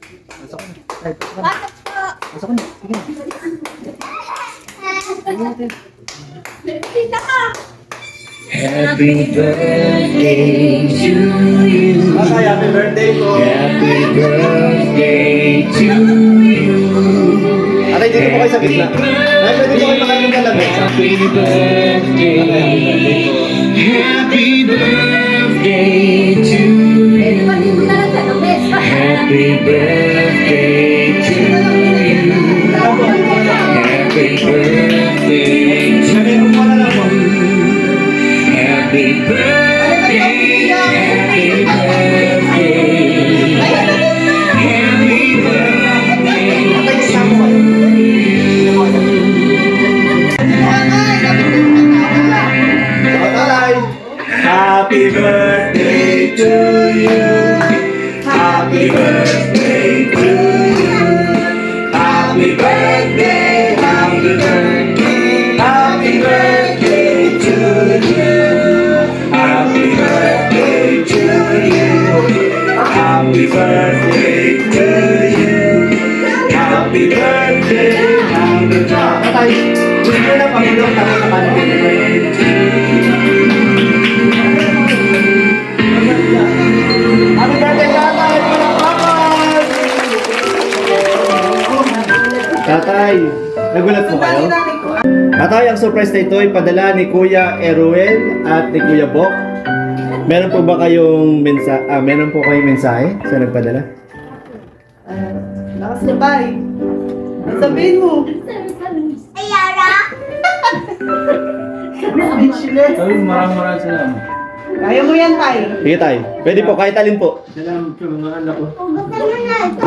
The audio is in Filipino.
Pasok na. Tay, pasok na. Pasok na. Sige na. Sige natin. Tita ka! Happy birthday to you. Happy birthday po. Happy birthday to you. Atay, dito po kayo sa gitna. Ay, pwede po kayo makain ng lamig. Happy birthday. Happy birthday to you. Pwede mo na lang sa lubes. Happy birthday to you. Happy birthday to you. Happy birthday, happy birthday, happy Happy birthday to you. Happy birthday to you. Happy birthday, happy birthday, happy birthday to you. Happy birthday to you. Happy birthday to you. Happy birthday, happy birthday. Gusto na Panginoon kami sa kanila. Happy birthday, tatay! Palakpakan! Tatay, nagulat po kayo? Tatay, ang surprise na ito ay padala ni Kuya Eruel at ni Kuya Bok. Meron po ba kayong mensahe sa nagpadala? Lakas na bay. Sabihin mo. Ayara! Speechless. Maraming salamat. Kaya mo yan, tay. Sige tay, pwede po, kahit alin po. Huwag ka na nga ito!